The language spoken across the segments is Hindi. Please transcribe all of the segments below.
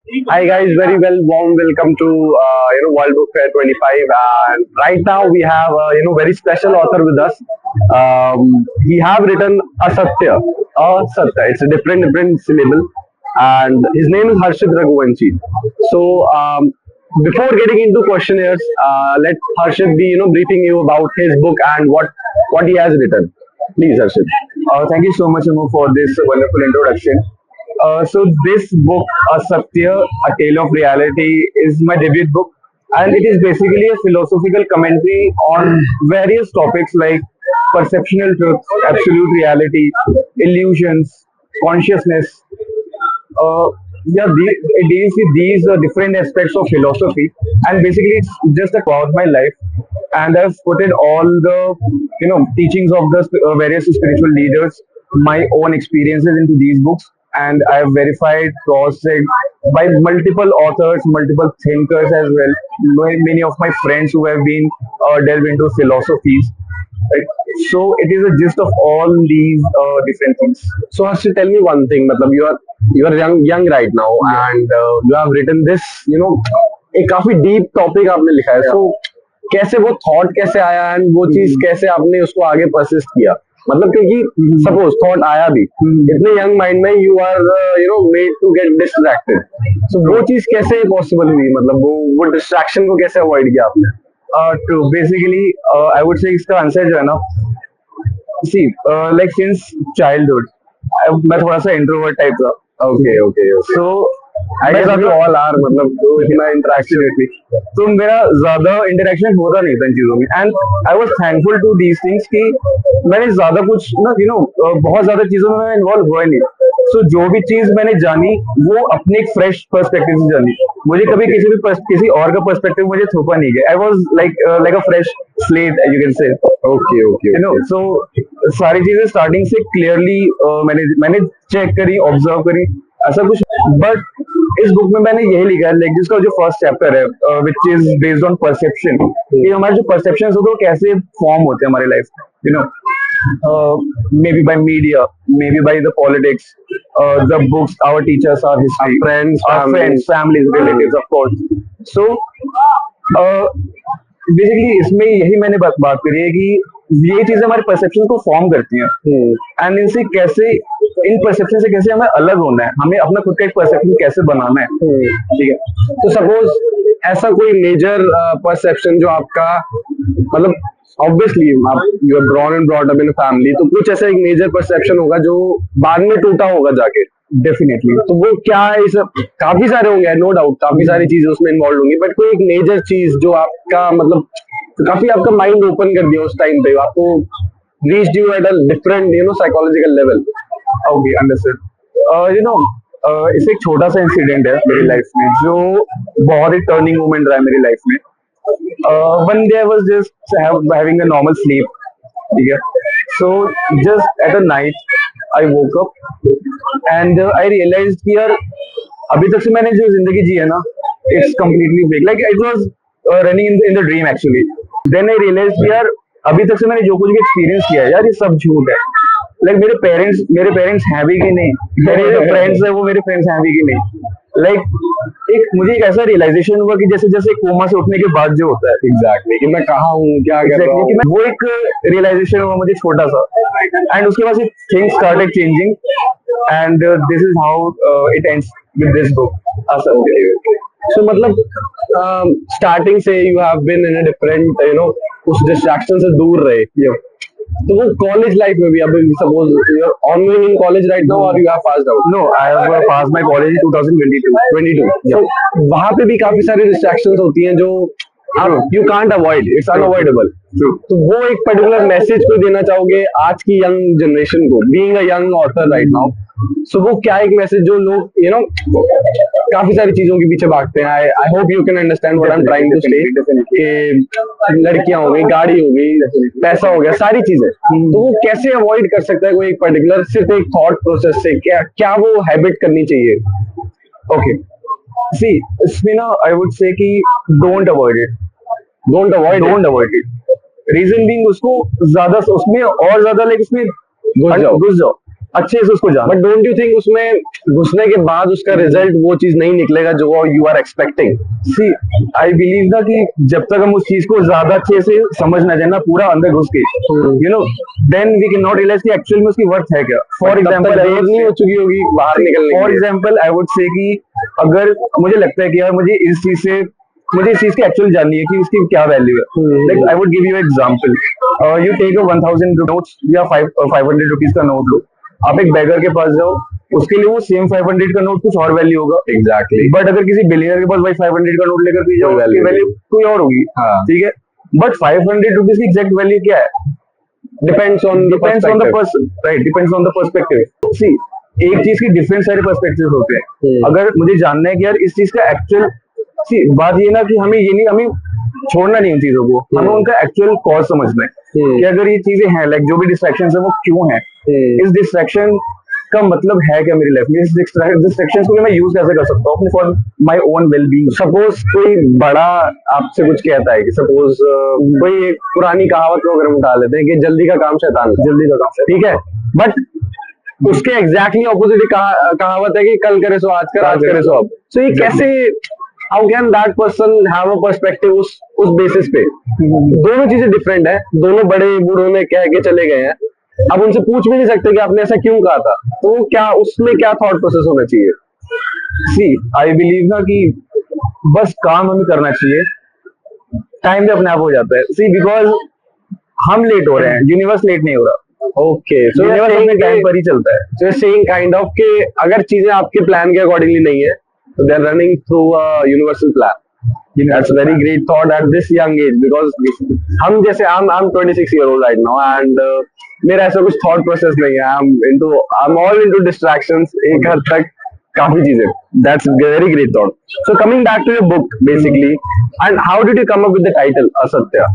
Hi guys, very warm welcome to World Book Fair 25. And right now we have very special author with us. He have written Asatya. It's a different syllable, and his name is Harshit Raghuvanshi. So before getting into questionnaires, let Harshit be briefing you about his book and what he has written. Please, Harshit. Thank you so much, Anu, for this wonderful introduction. So this book, Asatya, A Tale of Reality, is my debut book, and it is basically a philosophical commentary on various topics like perceptual truth, absolute reality, illusions, consciousness. Uh, it deals with these different aspects of philosophy, and basically it's just about my life. And I've put in all the teachings of the various spiritual leaders, my own experiences into these books, and I've verified, cross-checked by multiple authors, multiple thinkers as well. Many of my friends who have been delved into philosophies. Right? So it is a gist of all these different things. So Harshit, tell me one thing. मतलब you are young right now, and you have written this. एक काफी डीप टॉपिक आपने लिखा है. So कैसे वो थॉट कैसे आया एंड वो चीज कैसे आपने उसको आगे परसिस्ट किया? मतलब क्योंकि सपोज थॉट आया भी इतने यंग माइंड में you are made to get distracted. So वो चीज कैसे पॉसिबल हुई? मतलब वो डिस्ट्रैक्शन को कैसे अवॉइड किया आपने? To basically, I would say इसका आंसर जो है ना, see, like since childhood, मैं थोड़ा सा introvert type था. Okay okay. So I guess मैं वी ऑल आर, मतलब तो इतना इंटरेक्शन. Absolutely. तो मेरा ज्यादा इंटरेक्शन होता नहीं था इन चीजों में, and I was thankful to these things कि मैंने ज्यादा कुछ ना बहुत ज्यादा चीजों में मैं इन्वॉल्व हुआ ही नहीं. सो जो भी चीज मैंने जानी वो अपने एक फ्रेश पर्सपेक्टिव से जानी. मुझे कभी किसी और का पर्सपेक्टिव मुझे थोपा नहीं गया. I was like a fresh slate, you can say. Okay okay. So सारी चीजें स्टार्टिंग से क्लियरली मैंने चेक करी, ऑब्जर्व करी, ऐसा कुछ. बट इस बुक में मैंने यही लिखा है, लाइक जिसका जो फर्स्ट चैप्टर है, which is based on perception, कि हमारे जो परसेप्शन होते हैं वो कैसे फॉर्म होते हैं हमारी life. You know maybe by media, maybe by the politics, the books our teachers, our history, friends, families, relatives, of course. So basically इसमें यही मैंने बात करी है कि ये चीजें हमारे परसेप्शन को फॉर्म करती हैं, एंड इनसे कैसे, इन परसेप्शन से कैसे हमें अलग होना है, हमें अपना खुद का एक परसेप्शन कैसे बनाना है. ठीक है. तो सपोज ऐसा कोई मेजर परसेप्शन जो आपका, मतलब ऑब्वियसली आप you are born and brought up in family, तो कुछ ऐसा एक मेजर परसेप्शन होगा जो बाद में टूटा होगा जाके. डेफिनेटली. तो वो क्या है? इस काफी सारे होंगे, नो डाउट काफी सारी चीजें उसमें इन्वॉल्व होंगी, बट कोई एक मेजर चीज जो आपका मतलब काफी आपका माइंड ओपन कर दिया उस टाइम पे, आपको reach you at a different psychological level. Okay, understood. इसे एक छोटा सा इंसिडेंट है मेरी लाइफ में जो बहुत ही टर्निंग मोमेंट रहा है मेरी लाइफ में. One day I was just having a normal sleep. ठीक है. So just at a night I woke up and I realise कि यार अभी तक से मैंने जो जिंदगी जी है ना, it's completely fake. Like it was running in the dream actually. Then I realise कि यार अभी तक से मैंने जो कुछ भी एक्सपीरियंस किया है यार, ये सब झूठ है. लाइक मेरे पेरेंट्स हैं भी कि नहीं, मेरे जो फ्रेंड्स है वो मेरे फ्रेंड्स हैं भी कि नहीं. लाइक मुझे एक ऐसा रियलाइजेशन हुआ कि जैसे जैसे कोमा से उठने के बाद जो होता है, एग्जैक्टली कि मैं कहाँ हूँ, क्या कर रहा कि हूँ. मैं वो एक रियलाइजेशन हुआ मुझे छोटा सा, एंड उसके बाद से things started changing, and this is how it ends with this book. So मतलब स्टार्टिंग से you have been in a different उस डिस्ट्रैक्शन से दूर रहे. तो वो कॉलेज लाइफ में भी, अब suppose you are ongoing in college right now और you have passed out. No, I have pass my college in 2022. तो वहां पे भी काफी सारी डिस्ट्रैक्शंस होती हैं जो आप you can't avoid, it's unavoidable. तो वो एक पर्टिकुलर मैसेज को देना चाहोगे आज की यंग जनरेशन को, being a young author right now? So वो क्या एक मैसेज जो लोग काफी सारी चीजों के पीछे भागते हैं. I hope you can understand what I am trying to say, कि लड़कियां हो गई, गाड़ी हो गई, पैसा हो गया, सारी चीजें. तो वो कैसे अवॉइड कर सकता है कोई एक पर्टिकुलर सिर्फ एक थॉट प्रोसेस से? क्या क्या वो हैबिट करनी चाहिए? ओके, सी इसमें ना आई वुड से कि don't avoid it. Don't avoid it. Reason being उसको ज्यादा उसमें और ज्यादा लाइक उसमें घुस जाओ. अच्छे से उसको जानो। बट डोंट यू थिंक उसमें घुसने के बाद उसका रिजल्ट वो चीज नहीं निकलेगा जो you are expecting? See I believe ना कि जब तक हम उस चीज को ज्यादा अच्छे से समझ ना जाए ना, पूरा अंदर घुस के, you know, then we can not realise कि एक्चुअल में उसकी वर्थ है क्या। फॉर एग्जांपल देर नहीं हो चुकी होगी बाहर निकलने फॉर की। एग्जांपल आई वुड से कि अगर मुझे लगता है कि यार मुझे इस चीज की एक्चुअल जाननी है कि उसकी क्या वैल्यू है। Like I would give you example, you take a 1000 notes या 500 रुपीज का नोट लो, आप एक बैगर के पास जाओ, उसके लिए वो सेम 500 का नोट कुछ और वैल्यू होगा। एग्जैक्टली। बट अगर किसी बिलियनर के पास भाई 500 का नोट लेकर के जाओ, उसकी वैल्यू कोई और होगी। हाँ। ठीक है, बट 500 रुपीज की एग्जैक्ट वैल्यू क्या है? Depends on the person, right, depends on the perspective. See, एक चीज की डिफरेंट सारे पर्सपेक्टिव होते हैं। अगर मुझे जानना है कि यार इस चीज का एक्चुअल, सी बात ये ना कि हमें छोड़ना नहीं उन चीजों को, हमें उनका एक्चुअल कॉज समझना है कि अगर ये चीजें हैं, लाइक जो भी डिस्ट्रैक्शन है वो क्यों है, इस डिस्ट्रैक्शन का मतलब है क्या मेरी लाइफ में, इस डिस्ट्रैक्शन को मैं यूज कैसे कर सकता हूँ अपने for my own well being. Suppose कोई बड़ा आपसे कुछ कहता है कि सपोज कोई एक पुरानी कहावत को अगर हम उठा लेते हैं कि जल्दी का काम शैतान का। जल्दी का काम, ठीक है, बट उसके एग्जैक्टली ऑपोजिट कहावत है कि कल करे सो आज कर, आज करे सो अब। सो ये कैसे, how can that person have a perspective उस बेसिस पे? दोनों चीजें डिफरेंट है, दोनों बड़े बूढ़ों ने कह के चले गए हैं, अब उनसे पूछ भी नहीं सकते कि आपने ऐसा क्यों कहा था, तो वो क्या, उसमें क्या थॉट प्रोसेस होना चाहिए? सी आई बिलीव ना कि बस काम हमें करना चाहिए, टाइम भी अपने आप हो जाता है। सी बिकॉज हम लेट हो रहे हैं, यूनिवर्स लेट नहीं हो रहा। ओके, सो यूनिवर्स अपने टाइम पर ही चलता है। सो सेइंग काइंड ऑफ कि अगर चीजें आपके प्लान के अकॉर्डिंगली नहीं है तो they are running through a universal plan. That's very great thought at this young age, because हम जैसे I'm 26 year old right now and मेरा ऐसा कुछ thought process नहीं है, I'm all into distractions एक हद तक, काफी चीजें। That's very great thought. So coming back to your book basically, and how did you come up with the title असत्य?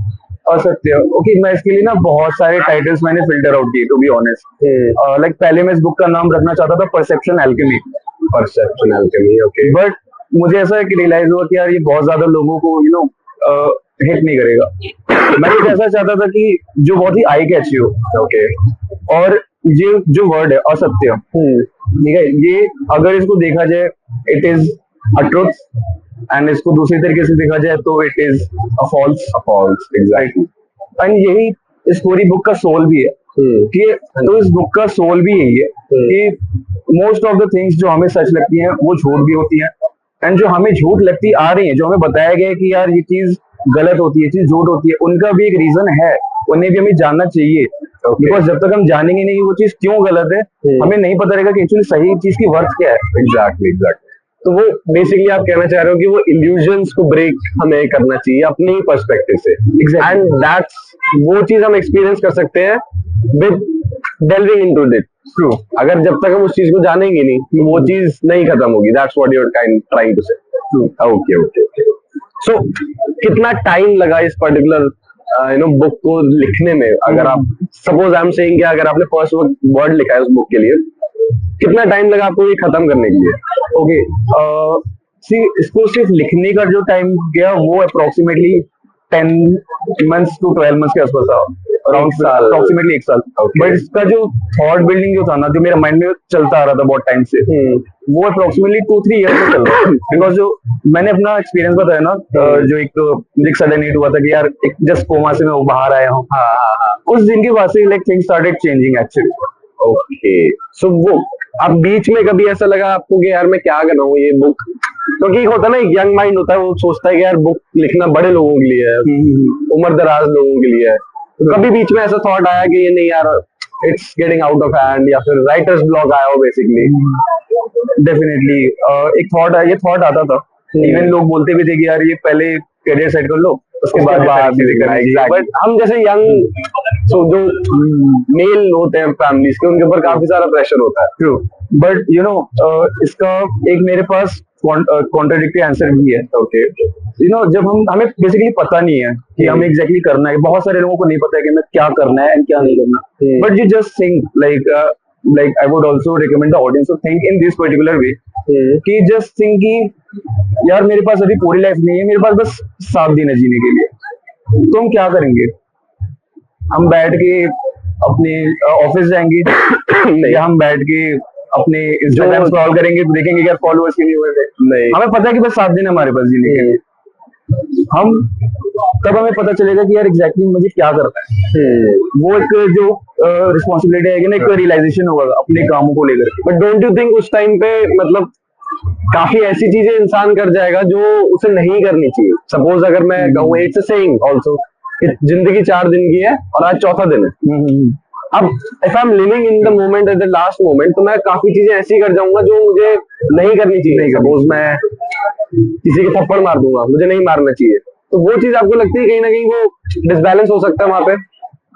असत्य, ओके, मैं इसके लिए ना बहुत सारे टाइटल्स मैंने फिल्टर आउट किए, टू बी ऑनेस्ट। लाइक पहले मैं इस बुक का नाम रखना चाहता था perception alchemy. Perception alchemy, okay. But मुझे ऐसा रियलाइज हुआ कि यार ये बहुत ज्यादा लोगों को हिट नहीं करेगा। मैं कुछ ऐसा चाहता था कि जो बहुत ही आई कैची हो। ओके। और ये जो वर्ड है असत्य, ठीक है, ये अगर इसको देखा जाए it is a truth, and इसको दूसरी तरीके से देखा जाए तो it is a false, exactly. And यही इस पूरी बुक का सोल भी है कि, तो इस बुक का सोल भी यही है कि मोस्ट ऑफ द थिंग्स जो हमें सच लगती हैं वो झूठ भी होती हैं, एंड जो हमें झूठ लगती आ रही है, जो हमें बताया गया है कि यार ये चीज गलत होती है, चीज झूठ होती है, उनका भी एक रीजन है, उन्हें भी हमें जानना चाहिए। बिकॉज जब तक हम जानेंगे नहीं वो चीज क्यों गलत है, हमें नहीं पता रहेगा कि एक्चुअली सही चीज की वर्थ क्या है। एग्जैक्टली। तो वो बेसिकली आप कहना चाह रहे हो कि वो इल्यूजन्स को ब्रेक हमें करना चाहिए अपने ही पर्सपेक्टिव से, एंड दैट्स वो चीज हम एक्सपीरियंस कर सकते हैं विद डेल्विंग इनटू इट। ट्रू, अगर जब तक हम उस चीज को जानेंगे नहीं तो वो चीज नहीं खत्म होगी। That's what you are trying to say. Okay okay. So कितना टाइम लगा इस पर्टिकुलर बुक को लिखने में? अगर आप सपोज आई एम सेइंग कि अगर आपने फर्स्ट वर्ड लिखा है उस बुक के लिए, कितना टाइम लगा आपको ये खत्म करने के लिए? ओके, सी इसको सिर्फ लिखने का जो टाइम गया वो अप्रोक्सीमेटली 10 months to 12 months के आसपास था, अराउंड अप्रोक्सीमेटली 1 साल। बट इसका जो थॉट बिल्डिंग जो था ना, जो मेरे माइंड में चलता आ रहा था बहुत टाइम से, वो अप्रोक्सीमेटली 2-3 years से चल रहा है। बिकॉज जो मैंने अपना एक्सपीरियंस बताया ना, जो एक सडन हिट हुआ था कि यार एक जस्ट कोमा से मैं बाहर आया हूँ, उस दिन के बाद से like things started changing actually. Okay, so वो अब बीच में कभी ऐसा लगा आपको कि यार मैं क्या कर रहा हूँ ये बुक, क्योंकि एक होता है ना, एक यंग माइंड होता है, वो सोचता है कि यार बुक लिखना बड़े लोगों के लिए है, उम्र दराज लोगों के लिए है, तो कभी बीच में ऐसा थॉट आया कि ये नहीं यार it's getting out of hand, या फिर राइटर्स ब्लॉक आया हो बेसिकली? डेफिनेटली ये थॉट आता था। इवन लोग बोलते भी थे कि यार ये पहले करियर सेट कर लो, उसके बाद बट हम जैसे यंग, सो जो मेल होते हैं फैमिलीज के, उनके ऊपर काफी सारा प्रेशर होता है। ट्रू, बट यू नो इसका एक मेरे पास कॉन्ट्राडिक्टरी आंसर भी है। ओके, यू नो जब हमें बेसिकली पता नहीं है कि हमें एग्जैक्टली करना है, बहुत सारे लोगों को नहीं पता है कि हमें क्या करना है एंड क्या नहीं करना, but you just think like I would also recommend the audience to think in this particular way कि just think कि यार मेरे पास अभी पूरी लाइफ नहीं है, मेरे पास बस 7 दिन है जीने के लिए, तो हम क्या करेंगे? हम बैठ के अपने ऑफिस जाएंगे, या हम बैठ के अपने इंस्टाग्राम स्क्रॉल करेंगे तो देखेंगे यार फॉलोअर्स क्यों नहीं हुए थे। नहीं, हमें पता है कि बस 7 दिन हमारे पास जीने के लिए। हम तब हमें पता चलेगा कि यार एग्जैक्टली मुझे क्या करना है। वो एक जो रिस्पॉन्सिबिलिटी है ना, एक रियलाइजेशन होगा अपने कामों को लेकर। बट डोंट यू थिंक उस टाइम पे मतलब काफी ऐसी चीजें इंसान कर जाएगा जो उसे नहीं करनी चाहिए? सपोज अगर मैं कहूँ, इट्स अ सेइंग आल्सो, जिंदगी 4 दिन की है और आज चौथा दिन है। अब if I am living in the moment at the last moment, तो मैं काफी चीजें ऐसी कर जाऊंगा जो मुझे नहीं करनी चाहिए। सपोज मैं किसी के थप्पड़ मार दूंगा, मुझे नहीं मारना चाहिए, तो वो चीज आपको लगती है कहीं ना कहीं वो डिसबैलेंस हो सकता है वहां पे?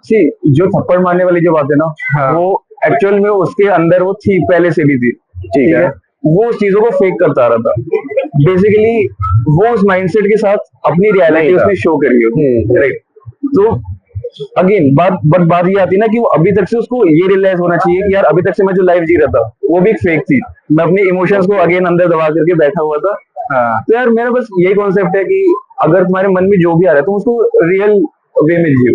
सी, जो थप्पड़ मारने वाली जो बात है ना, हाँ। वो एक्चुअल में उसके अंदर वो थी, पहले से भी थी। ठीक है। वो उस चीजों को फेक करता आ रहा था। बेसिकली वो उस माइंडसेट के साथ अपनी रियलिटी उसने शो करी होगी, राइट? तो अगेन बात ये आती है ना कि वो अभी तक से उसको ये रियलाइज होना चाहिए कि यार अभी तक से मैं जो लाइफ जी रहा था वो भी एक फेक थी। मैं अपने इमोशंस को अगेन अंदर दबा करके बैठा हुआ था। तो यार मेरा बस यही कॉन्सेप्ट है कि अगर तुम्हारे मन में जो भी आ रहा है तुम उसको रियल वे में जियो।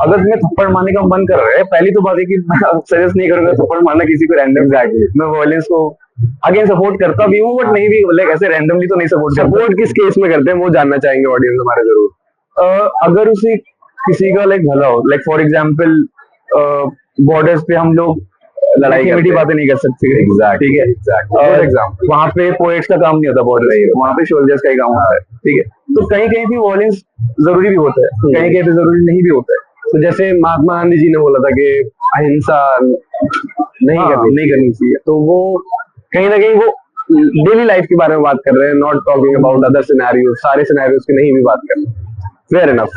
अगर तुम्हें थप्पड़ मारने का मन कर रहा है, पहली तो बात है कि मैं सजेस्ट नहीं करूंगा थप्पड़ मारना किसी को रैंडम। मैं वायलेंस को अगेन सपोर्ट करता भी हूँ, बट नहीं भी लाइक ऐसे रैंडमली तो नहीं सपोर्ट करता। सपोर्ट किस केस में करते हैं वो जानना चाहेंगे ऑडियंस हमारे जरूर। अगर उसे किसी का लाइक भला हो, लाइक फॉर एग्जाम्पल बॉर्डर्स पे हम लोग लड़ाई मीठी बातें नहीं कर सकते। ठीक है, वहाँ पे पोएट्स का काम नहीं होता बॉर्डर, वहाँ पे सोल्जर्स का ही काम होता है। ठीक है, तो कहीं कहीं भी वॉयलेंस जरूरी भी होता है, कहीं कहीं पे जरूरी नहीं भी होता है। तो जैसे महात्मा गांधी जी ने बोला था कि अहिंसा नहीं करनी चाहिए, तो वो कहीं ना कहीं वो डेली लाइफ के बारे में बात कर रहे हैं, not talking about other scenario, सारे सिनेरियोज की नहीं भी बात कर रहे हैं। Fair enough.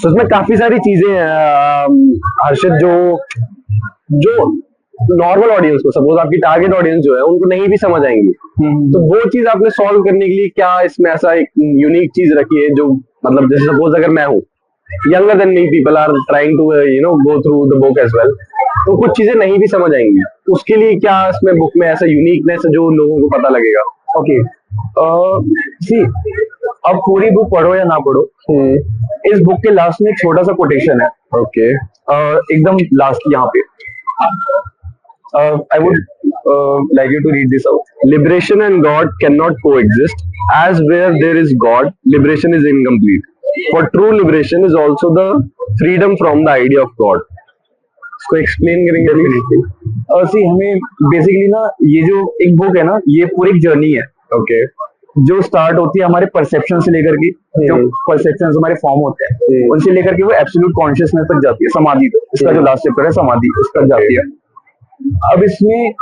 तो उसमें काफी सारी चीजें हैं हर्षित, जो नॉर्मल ऑडियंस को, सपोज आपकी टारगेट ऑडियंस जो है उनको नहीं भी समझ आएंगी, तो वो चीज आपने सॉल्व करने के लिए क्या इसमें ऐसा एक यूनिक चीज रखी है जो, मतलब जैसे सपोज अगर मैं हूँ, younger than me people are trying to go through the book as well, तो कुछ चीजें नहीं भी समझ आएंगी, उसके लिए क्या इसमें बुक में ऐसा यूनिकनेस है जो लोगों को पता लगेगा? ओके, सी, अब पूरी बुक पढ़ो या ना पढ़ो, इस बुक के लास्ट में एक छोटा सा कोटेशन है। ओके, एकदम लास्ट यहाँ पे, I would like you to read this out. Liberation and God cannot coexist, as where there is God, liberation is incomplete. For true liberation is also the freedom from the idea of God. इसको एक्सप्लेन करेंगे डेफिनेटली। सी, हमें बेसिकली ना ये जो एक बुक है ना, ये पूरी एक जर्नी है। ओके, जो स्टार्ट होती है हमारे परसेप्शन से लेकर के, जो परसेप्शन हमारे फॉर्म होते हैं उनसे लेकर के वो एब्सोल्यूट कॉन्शियसनेस तक जाती है, समाधि तक। इसका जो लास्ट चैप्टर है समाधि, उस तक जाती है। अब इसमें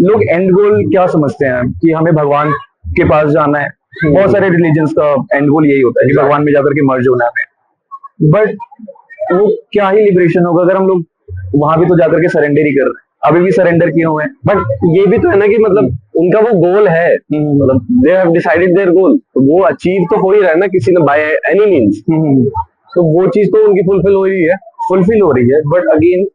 लोग एंड गोल क्या समझते हैं कि हमें भगवान के पास जाना है। बहुत सारे रिलीजन्स का एंड गोल यही होता है कि भगवान में जाकर के मर्ज होना है। बट वो क्या ही लिबरेशन होगा अगर हम लोग वहां भी तो जाकर के सरेंडर ही कर रहे हैं, अभी भी सरेंडर किए हुए हैं। बट ये भी तो है ना कि मतलब उनका वो गोल है, मतलब दे हैव डिसाइडेड देयर गोल, तो वो अचीव तो हो ही रहा है ना किसी ने बाय एनी मींस, तो वो चीज तो उनकी फुलफिल हो रही है। But again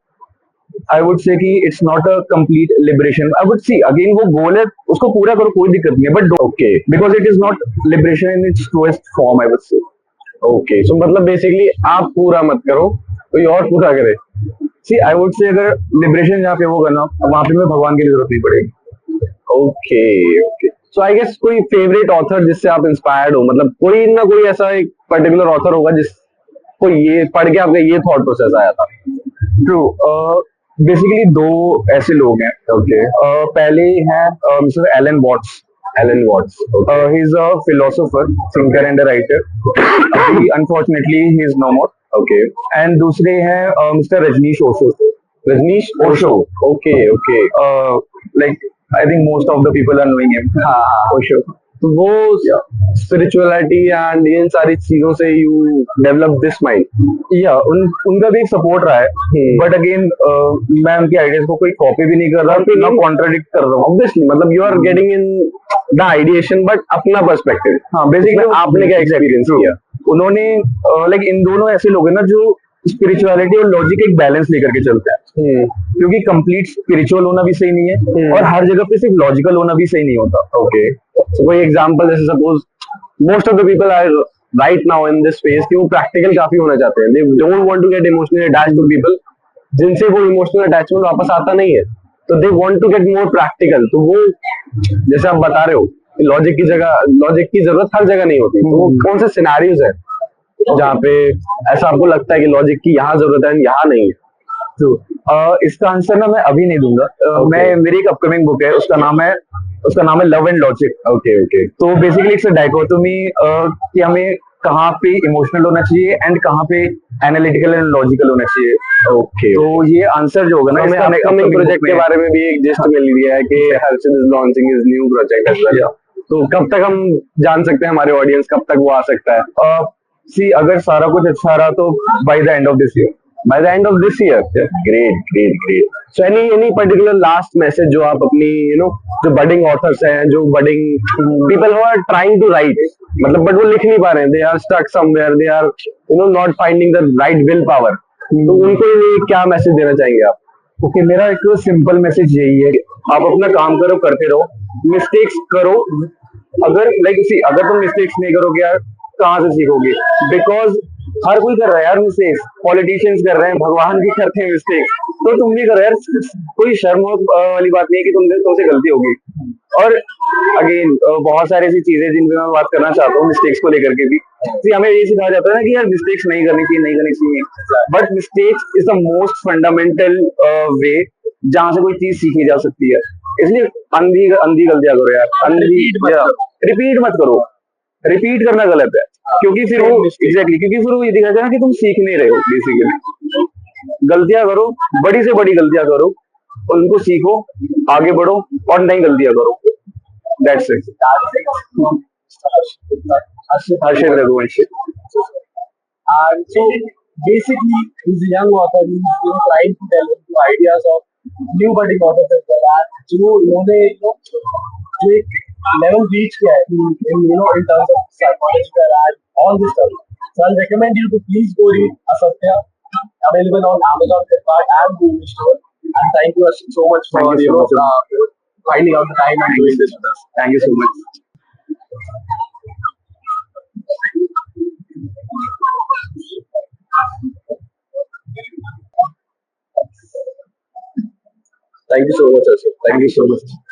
I would say कि it's not a complete liberation. I would see again वो गोल है, उसको पूरा करो, कोई दिक्कत नहीं है, but okay, because it is not liberation in its truest form, I would say. Okay, so मतलब बेसिकली आप पूरा मत करो, कोई और पूरा करे। सी, आई वुड से अगर लिबरेशन जहाँ पे वो करना, वहां पे मैं भगवान की जरूरत नहीं पड़ेगी। ओके, सो आई गेस कोई फेवरेट ऑथर जिससे आप इंस्पायर्ड हो, मतलब कोई ना कोई ऐसा एक पर्टिकुलर ऑथर होगा जिसको ये पढ़ के आपका ये थॉट प्रोसेस आया था? ट्रू, बेसिकली दो ऐसे लोग हैं। ओके, पहले हैं mister Alan Watts. He is a philosopher, thinker and writer. Unfortunately he is no more. Okay, and दूसरे हैं mister Rajneesh Osho. Okay, like I think most of the people are knowing him. Osho, तो वो स्पिरिचुअलिटी एंड इन सारी चीजों से यू डेवलप दिस माइंड। या उनका भी एक सपोर्ट रहा है, बट अगेन मैं उनके आइडियाज को कोई कॉपी भी नहीं कर रहा, ना कॉन्ट्राडिक्ट कर रहा हूँ। ऑब्वियसली, मतलब you are getting in the ideation, but अपना पर्सपेक्टिव। हाँ, बेसिकली आपने क्या एक्सपीरियंस किया? उन्होंने लाइक इन दोनों ऐसे लोग हैं ना जो स्पिरिचुअलिटी और लॉजिक एक बैलेंस लेकर के चलते हैं, क्योंकि कंप्लीट स्पिरिचुअल होना भी सही नहीं है और हर जगह पे सिर्फ लॉजिकल होना भी सही नहीं होता। ओके, सो कोई एग्जांपल, जैसे suppose most of the people are right now in this phase कि वो प्रैक्टिकल काफी होना चाहते हैं, they don't want to get emotionally attached to people, जिनसे वो इमोशनल अटैचमेंट वापस आता नहीं है, तो they want to get more practical. तो वो जैसे आप बता रहे हो, लॉजिक की जगह लॉजिक की जरूरत हर जगह नहीं होती, तो वो कौन से सिनेरियोज है जहाँ पे ऐसा आपको लगता है कि लॉजिक की यहाँ जरूरत है, यहाँ नहीं है? तो इसका आंसर ना मैं अभी नहीं दूंगा। मैं मेरी एक अपकमिंग बुक है, उसका नाम है love and logic. Okay okay तो बेसिकली इट्स अ डाइकोटोमी कि हमें कहाँ पे इमोशनल होना चाहिए एंड कहाँ पे एनालिटिकल एंड लॉजिकल होना चाहिए। ओके। तो ये आंसर जो होगा ना, हमें इसका अपकमिंग upcoming प्रोजेक्ट book के में बारे में भी एक जिस्ट मिल गया है कि Harshit is launching his new project as well. तो कब तक हम जान सकते हैं, हमारे ऑडियंस कब तक वो आ सकता है? सी अगर सारा कुछ अच्छा रहा तो by the end of this year. By the end of this year. Great, great, great. So any particular last message जो आप अपनी जो budding authors हैं, जो budding people who are trying to write, मतलब but वो लिख नहीं पा रहे हैं, they are stuck somewhere, they are not finding the right willpower. तो उनको ये क्या मैसेज देना चाहेंगे आप? ओके, मेरा एक सिंपल मैसेज यही है, आप अपना काम करो, करते रहो, मिस्टेक्स करो। अगर तुम मिस्टेक्स नहीं करोगे यार, कहाँ से सीखोगे? बिकॉज हर कोई कर रहा है यार मिस्टेक्स, पॉलिटिशियंस कर रहे हैं, भगवान भी करते हैं मिस्टेक्स, तो तुम भी करो यार। कोई शर्म वाली बात नहीं है कि तुमसे गलती होगी। और अगेन बहुत सारी ऐसी चीजें जिन पे मैं बात करना चाहता हूँ मिस्टेक्स को लेकर के भी। तो हमें ये सिखाया जाता है ना कि यार मिस्टेक्स नहीं करनी चाहिए, but mistakes is the most fundamental वे जहाँ से कोई चीज सीखी जा सकती है। इसलिए अंधी अंधी गलतियां करो यार, रिपीट मत करो। रिपीट करना गलत है, क्योंकि फिर वो क्योंकि फिर वो ये दिखाता है ना कि तुम सीख नहीं रहे हो। बेसिकली गलतियां करो, बड़ी से बड़ी गलतियां करो, उनको सीखो, आगे बढ़ो और नई गलतियां करो। That's it. Harshit Raghuvanshi. And so basically, he's a young author. He's trying to tell you ideas of new budding authors as well. And जो उन्होंने जो एक level reach किया है in terms of psychological and all this stuff. So I'll recommend you to please go read Asatya, available on Amazon, Flipkart, and Google Store. And thank you so much for Thank you so much. finding out the time and doing this with us. Thank you so much. Thank you so much, Harshit. Thank you so much.